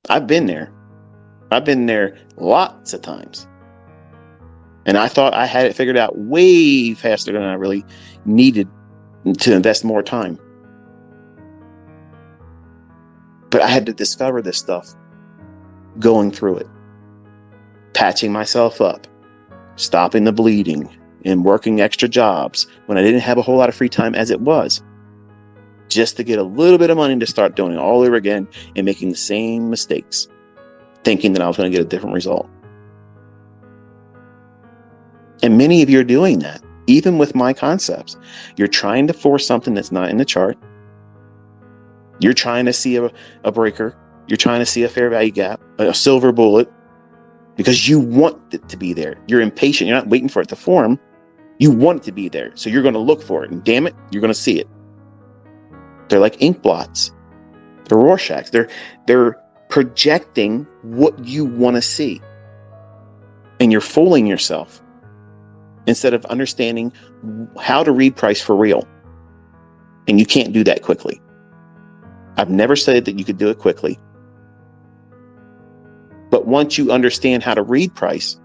I've been there. I've been there lots of times. And I thought I had it figured out way faster than I really needed to invest more time. But I had to discover this stuff going through it, patching myself up, stopping the bleeding, and working extra jobs when I didn't have a whole lot of free time as it was, just to get a little bit of money to start doing it all over again and making the same mistakes, thinking that I was going to get a different result. And many of you are doing that, even with my concepts. You're trying to force something that's not in the chart. You're trying to see a breaker. You're trying to see a fair value gap, a silver bullet, because you want it to be there. You're impatient. You're not waiting for it to form. You want it to be there. So you're going to look for it. And damn it, you're going to see it. They're like ink blots. They're Rorschachs. They're projecting what you want to see. And you're fooling yourself instead of understanding how to read price for real. And you can't do that quickly. I've never said that you could do it quickly. But once you understand how to read price,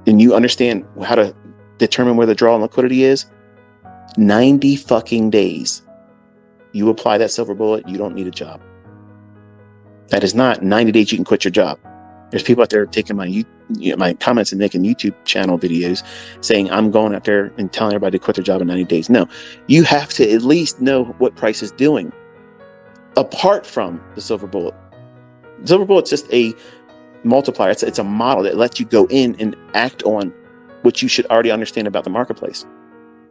and you understand how to determine where the draw and liquidity is, 90 fucking days, you apply that silver bullet, you don't need a job. That is not 90 days you can quit your job. There's people out there taking my comments and making YouTube channel videos saying I'm going out there and telling everybody to quit their job in 90 days. No, you have to at least know what price is doing apart from the silver bullet. The silver bullet's just a multiplier. It's a model that lets you go in and act on what you should already understand about the marketplace.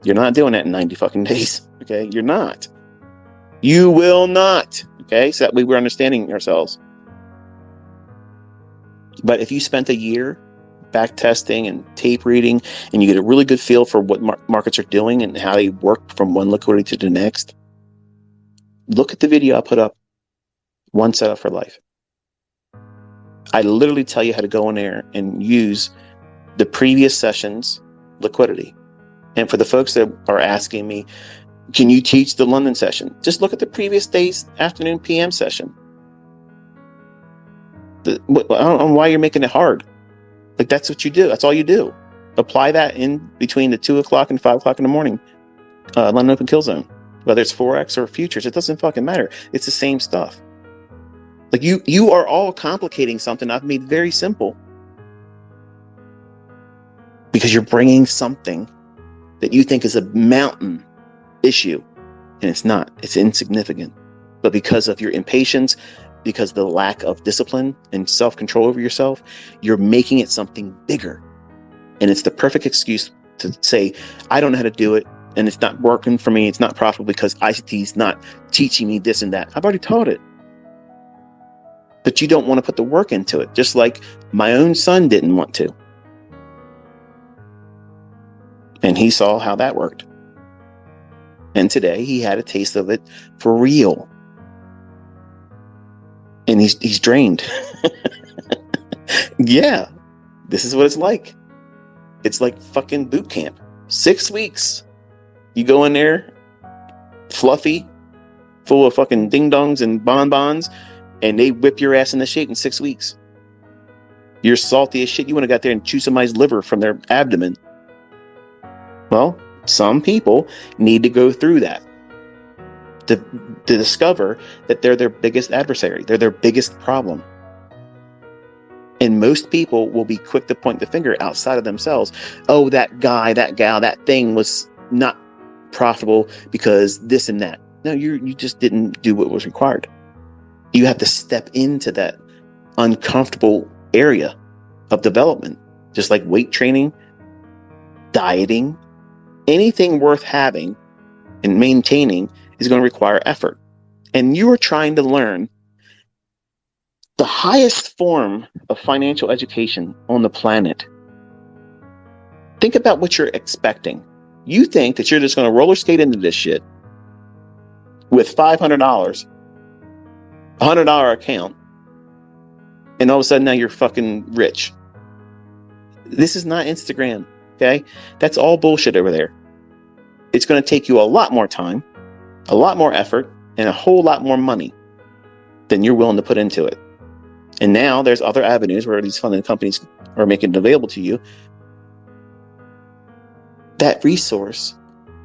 You're not doing that in 90 fucking days. Okay. You're not. You will not. Okay. So that way we're understanding ourselves. But if you spent a year back testing and tape reading and you get a really good feel for what markets are doing and how they work from one liquidity to the next, look at the video I put up, One Setup for Life. I literally tell you how to go in there and use the previous session's liquidity. And for the folks that are asking me, can you teach the London session? Just look at the previous day's afternoon PM session. I don't know why you're making it hard. Like, that's what you do. That's all you do. Apply that in between the 2 o'clock and 5 o'clock in the morning, London Open Kill Zone. Whether it's forex or futures, it doesn't fucking matter. It's the same stuff. Like, you are all complicating something I've made very simple because you're bringing something that you think is a mountain issue, and it's not. It's insignificant. But because of your impatience, because of the lack of discipline and self-control over yourself, you're making it something bigger. And it's the perfect excuse to say, I don't know how to do it, and it's not working for me. It's not profitable because ICT is not teaching me this and that. I've already taught it. But you don't want to put the work into it, just like my own son didn't want to. And he saw how that worked. And today he had a taste of it for real. And he's drained. Yeah, this is what it's like. It's like fucking boot camp. 6 weeks. You go in there, fluffy, full of fucking ding-dongs and bonbons, and they whip your ass into shape in 6 weeks. You're salty as shit. You want to go out there and chew somebody's liver from their abdomen. Well, some people need to go through that to discover that they're their biggest adversary. They're their biggest problem. And most people will be quick to point the finger outside of themselves. Oh, that guy, that gal, that thing was not profitable because this and that. No, you just didn't do what was required. You have to step into that uncomfortable area of development, just like weight training, dieting. Anything worth having and maintaining is going to require effort. And you are trying to learn the highest form of financial education on the planet. Think about what you're expecting. You think that you're just going to roller skate into this shit with $500, $100 account, and all of a sudden now you're fucking rich. This is not Instagram, okay? That's all bullshit over there. It's going to take you a lot more time, a lot more effort, and a whole lot more money than you're willing to put into it. And now there's other avenues where these funding companies are making it available to you. That resource,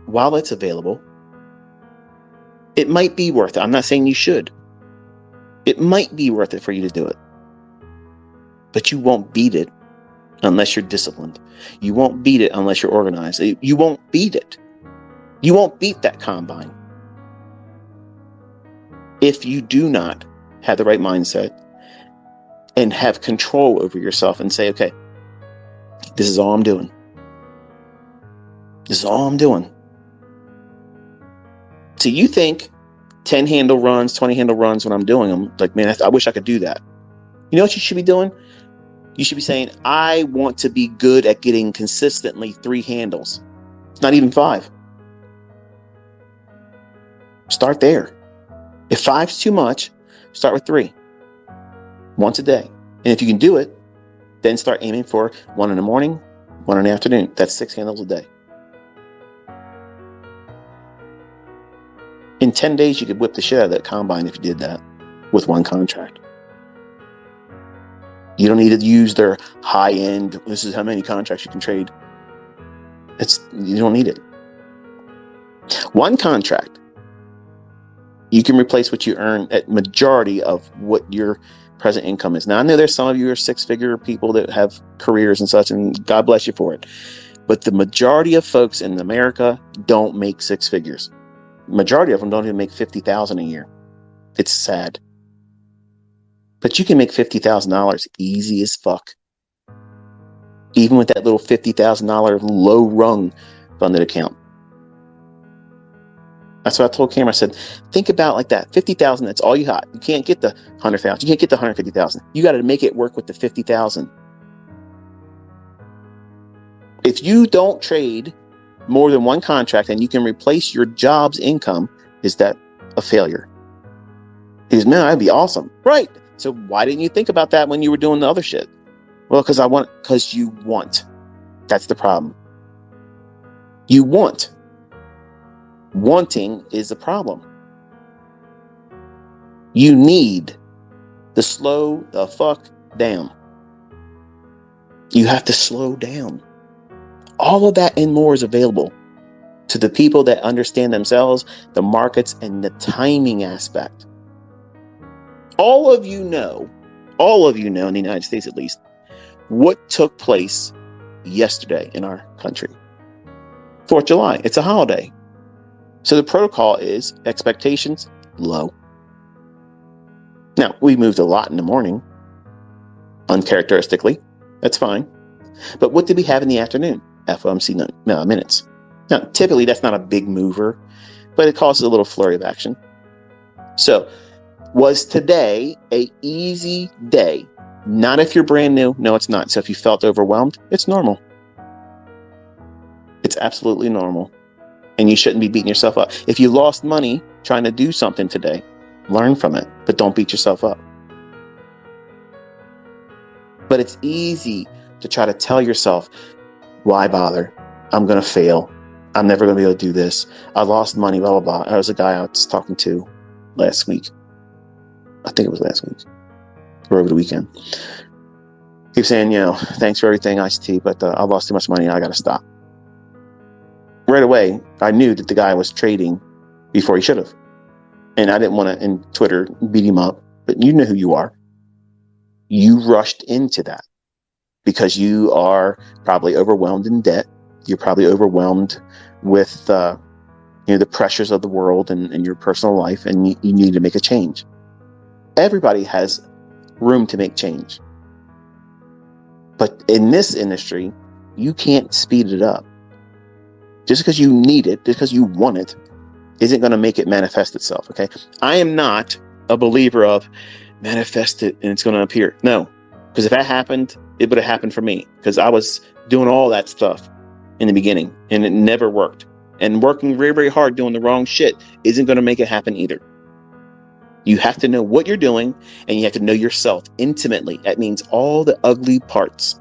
while it's available, it might be worth it. I'm not saying you should. It might be worth it for you to do it. But you won't beat it unless you're disciplined. You won't beat it unless you're organized. You won't beat it. You won't beat that combine if you do not have the right mindset and have control over yourself and say, okay, this is all I'm doing. This is all I'm doing. So you think 10 handle runs, 20 handle runs when I'm doing them, like, man, I wish I could do that. You know what you should be doing? You should be saying, I want to be good at getting consistently 3 handles. It's not even 5. Start there. If 5's too much, start with 3. Once a day. And if you can do it, then start aiming for 1 in the morning, 1 in the afternoon. That's 6 handles a day. In 10 days, you could whip the shit out of that combine if you did that with 1 contract. You don't need to use their high end, this is how many contracts you can trade. You don't need it. 1 contract, you can replace what you earn at majority of what your present income is. Now, I know there's some of you are 6-figure people that have careers and such, and God bless you for it. But the majority of folks in America don't make 6 figures. Majority of them don't even make $50,000 a year. It's sad. But you can make $50,000 easy as fuck. Even with that little $50,000 low rung funded account. That's what I told Cameron. I said, think about like that. 50,000, that's all you got. You can't get the 100,000. You can't get the 150,000. You got to make it work with the 50,000. If you don't trade more than 1 contract and you can replace your job's income, is that a failure? He goes, man, that'd be awesome. Right. So why didn't you think about that when you were doing the other shit? Well, because you want. That's the problem. You want. Wanting is the problem. You need to slow the fuck down. You have to slow down. All of that and more is available to the people that understand themselves, the markets, and the timing aspect. All of you know in the United States at least, what took place yesterday in our country. 4th of July, it's a holiday. So the protocol is expectations low. Now, we moved a lot in the morning, uncharacteristically. That's fine. But what did we have in the afternoon? FOMC minutes. Now, typically that's not a big mover, but it causes a little flurry of action. So, was today a easy day? Not if you're brand new. No, it's not. So if you felt overwhelmed, it's normal. It's absolutely normal. And you shouldn't be beating yourself up. If you lost money trying to do something today, learn from it, but don't beat yourself up. But it's easy to try to tell yourself, why bother? I'm going to fail. I'm never going to be able to do this. I lost money, blah, blah, blah. There was a guy I was talking to last week. I think it was last week or over the weekend. He was saying, thanks for everything, ICT, but I lost too much money. I got to stop. Right away, I knew that the guy was trading before he should have. And I didn't want to, in Twitter, beat him up, but you know who you are. You rushed into that because you are probably overwhelmed in debt. You're probably overwhelmed with the pressures of the world and your personal life, and you need to make a change. Everybody has room to make change. But in this industry, you can't speed it up. Just because you need it, just because you want it, isn't going to make it manifest itself, okay? I am not a believer of manifest it and it's going to appear. No, because if that happened, it would have happened for me because I was doing all that stuff in the beginning and it never worked. And working very, very hard doing the wrong shit isn't going to make it happen either. You have to know what you're doing and you have to know yourself intimately. That means all the ugly parts,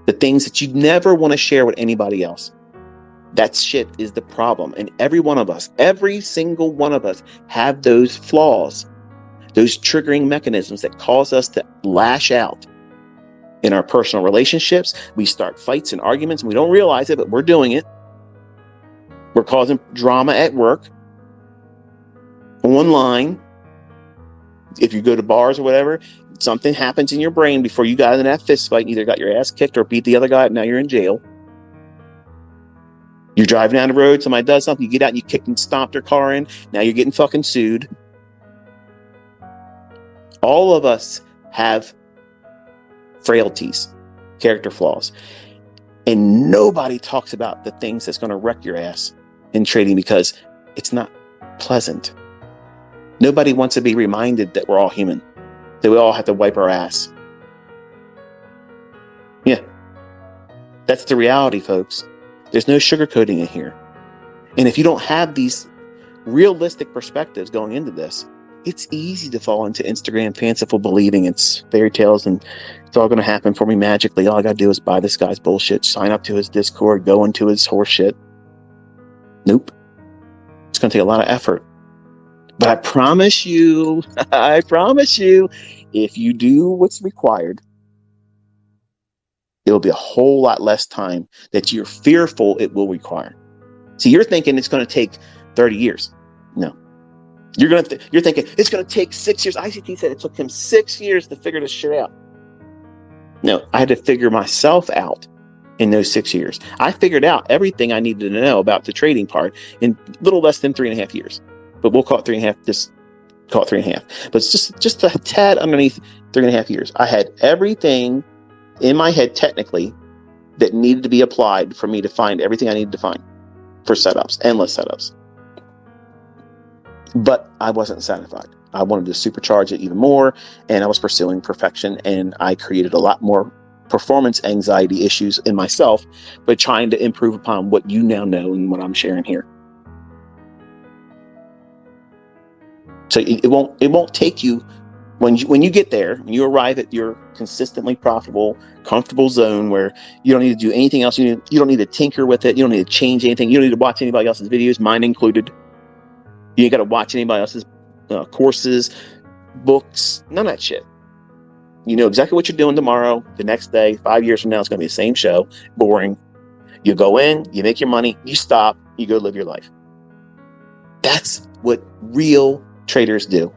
the things that you never want to share with anybody else. That shit is the problem. And every one of us, every single one of us have those flaws. those triggering mechanisms that cause us to lash out in our personal relationships. We start fights and arguments, and we don't realize it, but we're doing it. We're causing drama at work, online. If you go to bars or whatever, something happens in your brain before you got in that fist fight. You either got your ass kicked or beat the other guy up. Now you're in jail. You're driving down the road, somebody does something, you get out and you kick and stomp their car in. Now you're getting fucking sued. All of us have frailties, character flaws. And nobody talks about the things that's going to wreck your ass in trading because it's not pleasant. Nobody wants to be reminded that we're all human, that we all have to wipe our ass. Yeah, that's the reality, folks. There's no sugarcoating it here. And if you don't have these realistic perspectives going into this, it's easy to fall into Instagram fanciful believing it's fairy tales and it's all going to happen for me magically. All I got to do is buy this guy's bullshit, sign up to his Discord, go into his horse shit. Nope. It's going to take a lot of effort. But I promise you, if you do what's required, it'll be a whole lot less time that you're fearful it will require. See, you're thinking it's going to take 30 years. No. You're thinking it's going to take 6 years. ICT said it took him 6 years to figure this shit out. No, I had to figure myself out in those 6 years. I figured out everything I needed to know about the trading part in a little less than 3.5 years. But we'll call it 3.5, just call it 3.5. But it's just a tad underneath 3.5 years. I had everything in my head technically that needed to be applied for me to find everything I needed to find for setups, endless setups. But I wasn't satisfied. I wanted to supercharge it even more, and I was pursuing perfection, and I created a lot more performance anxiety issues in myself by trying to improve upon what you now know and what I'm sharing here. So it won't take you when you get there, when you arrive at your consistently profitable, comfortable zone where you don't need to do anything else. You don't need to tinker with it. You don't need to change anything. You don't need to watch anybody else's videos, mine included. You ain't got to watch anybody else's courses, books, none of that shit. You know exactly what you're doing tomorrow, the next day, 5 years from now, it's going to be the same show, boring. You go in, you make your money, you stop, you go live your life. That's what real traders do.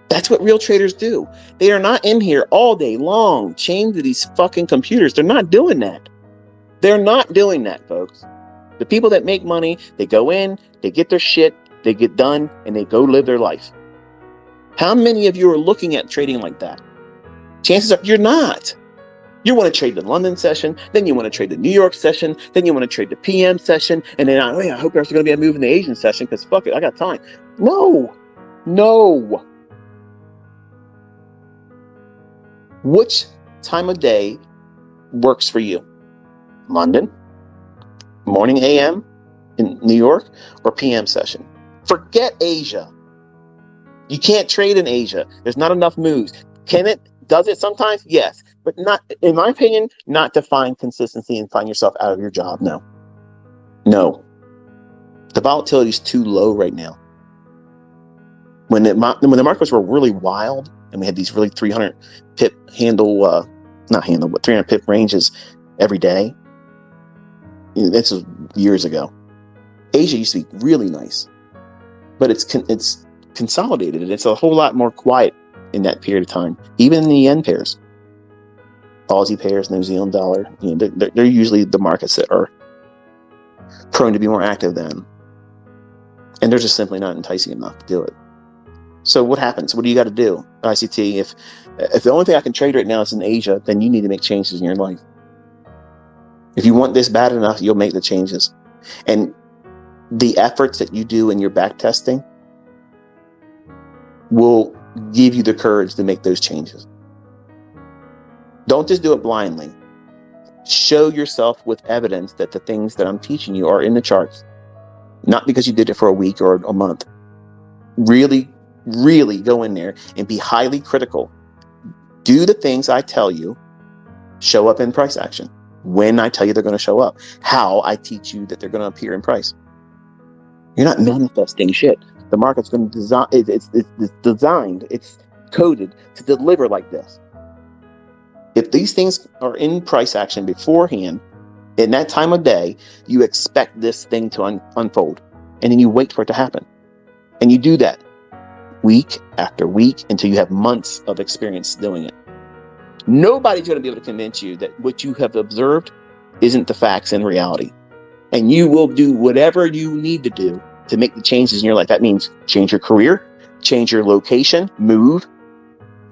That's what real traders do. They are not in here all day long, chained to these fucking computers. They're not doing that. They're not doing that, folks. The people that make money, they go in, they get their shit, they get done, and they go live their life. How many of you are looking at trading like that? Chances are you're not. You want to trade the London session, then you want to trade the New York session, then you want to trade the PM session, and then I hope there's going to be a move in the Asian session because fuck it, I got time. No. Which time of day works for you? London, morning AM in New York, or PM session? Forget Asia. You can't trade in Asia. There's not enough moves. Can it? Does it sometimes? Yes. But not, in my opinion, not to find consistency and find yourself out of your job. No. The volatility is too low right now. When the markets were really wild and we had these really 300 pip but 300 pip ranges every day. This was years ago. Asia used to be really nice, but it's consolidated and it's a whole lot more quiet in that period of time. Even in the yen pairs, Aussie pairs, New Zealand dollar, they're usually the markets that are prone to be more active then, and they're just simply not enticing enough to do it. So what happens? What do you got to do, ICT? If the only thing I can trade right now is in Asia, then you need to make changes in your life. If you want this bad enough, you'll make the changes. And the efforts that you do in your back testing will give you the courage to make those changes. Don't just do it blindly. Show yourself with evidence that the things that I'm teaching you are in the charts. Not because you did it for a week or a month. Really go in there and be highly critical. Do the things I tell you show up in price action. When I tell you they're going to show up. How I teach you that they're going to appear in price. You're not manifesting shit. The market's going to design. It's designed. It's coded to deliver like this. If these things are in price action beforehand, in that time of day, you expect this thing to unfold, and then you wait for it to happen, and you do that week after week until you have months of experience doing it. Nobody's going to be able to convince you that what you have observed isn't the facts in reality. And you will do whatever you need to do to make the changes in your life. That means change your career, change your location, move,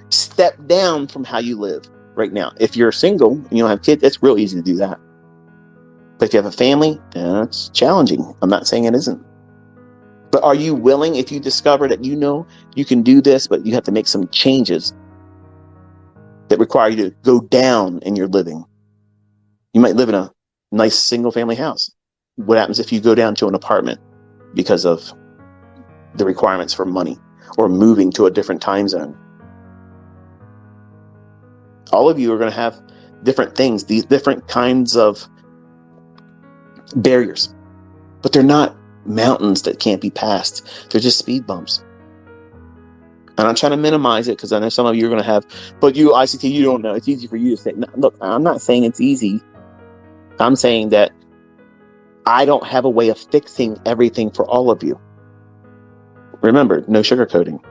step down from how you live right now. If you're single and you don't have kids, it's real easy to do that. But if you have a family, it's challenging. I'm not saying it isn't. But are you willing, if you discover that you know you can do this, but you have to make some changes that require you to go down in your living? You might live in a nice single family house. What happens if you go down to an apartment because of the requirements for money or moving to a different time zone? All of you are going to have different things, these different kinds of barriers, but they're not mountains that can't be passed. They're just speed bumps. And I'm trying to minimize it because I know some of you are going to have, but you, ICT, you don't know. It's easy for you to say. No, look, I'm not saying it's easy. I'm saying that I don't have a way of fixing everything for all of you. Remember, no sugarcoating.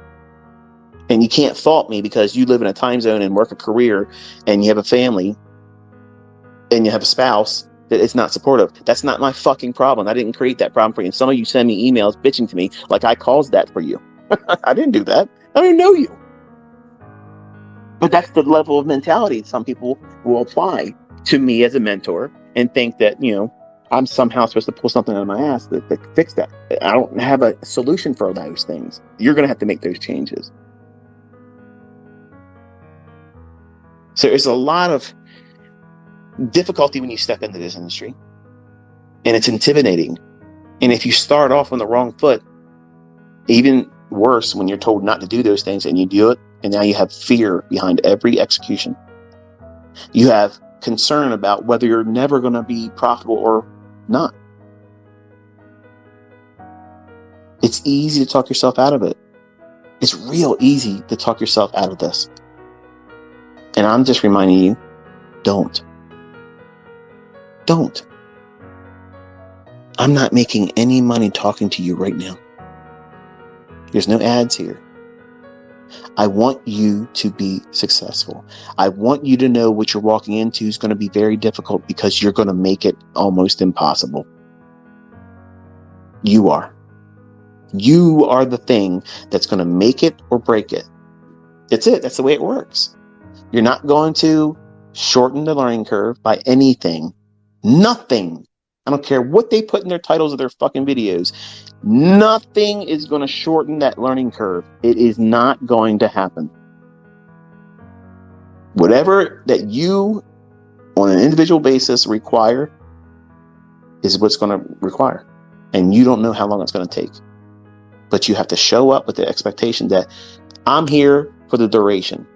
And you can't fault me because you live in a time zone and work a career and you have a family and you have a spouse that is not supportive. That's not my fucking problem. I didn't create that problem for you. And some of you send me emails bitching to me like I caused that for you. I didn't do that. I don't know you. But that's the level of mentality some people will apply to me as a mentor and think that, you know, I'm somehow supposed to pull something out of my ass that fix that. I don't have a solution for those things. You're going to have to make those changes. So there's a lot of difficulty when you step into this industry, and it's intimidating. And if you start off on the wrong foot, even worse when you're told not to do those things and you do it, and now you have fear behind every execution. You have concern about whether you're never going to be profitable or not. It's easy to talk yourself out of it. It's real easy to talk yourself out of this. And I'm just reminding you, don't. I'm not making any money talking to you right now. There's no ads here. I want you to be successful. I want you to know what you're walking into is going to be very difficult because you're going to make it almost impossible. You are. You are the thing that's going to make it or break it. That's it. That's the way it works. You're not going to shorten the learning curve by anything. Nothing. I don't care what they put in their titles of their fucking videos. Nothing is going to shorten that learning curve. It is not going to happen. Whatever that you, on an individual basis, require is what's going to require. And you don't know how long it's going to take. But you have to show up with the expectation that I'm here for the duration.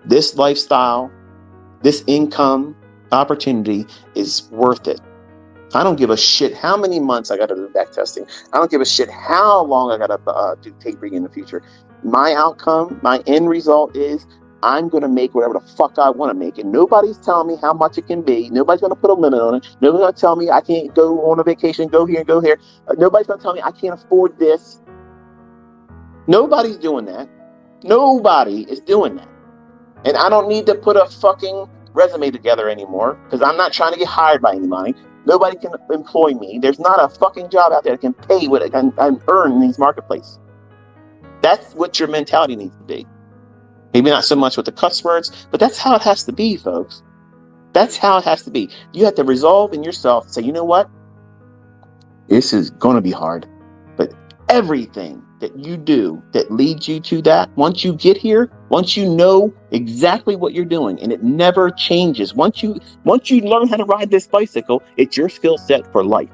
This lifestyle, this income opportunity is worth it. I don't give a shit how many months I got to do back testing. I don't give a shit how long I got to do tapering in the future. My outcome, my end result is I'm going to make whatever the fuck I want to make. And nobody's telling me how much it can be. Nobody's going to put a limit on it. Nobody's going to tell me I can't go on a vacation, go here and go here. Nobody's going to tell me I can't afford this. Nobody's doing that. Nobody is doing that. And I don't need to put a fucking resume together anymore because I'm not trying to get hired by anybody. Nobody can employ me. There's not a fucking job out there that can pay what I can earn in these marketplaces. That's what your mentality needs to be. Maybe not so much with the cuss words, but that's how it has to be, folks. That's how it has to be. You have to resolve in yourself, say, you know what? This is going to be hard, but everything that you do that leads you to that, once you get here, once you know exactly what you're doing, and it never changes. Once you learn how to ride this bicycle, it's your skill set for life.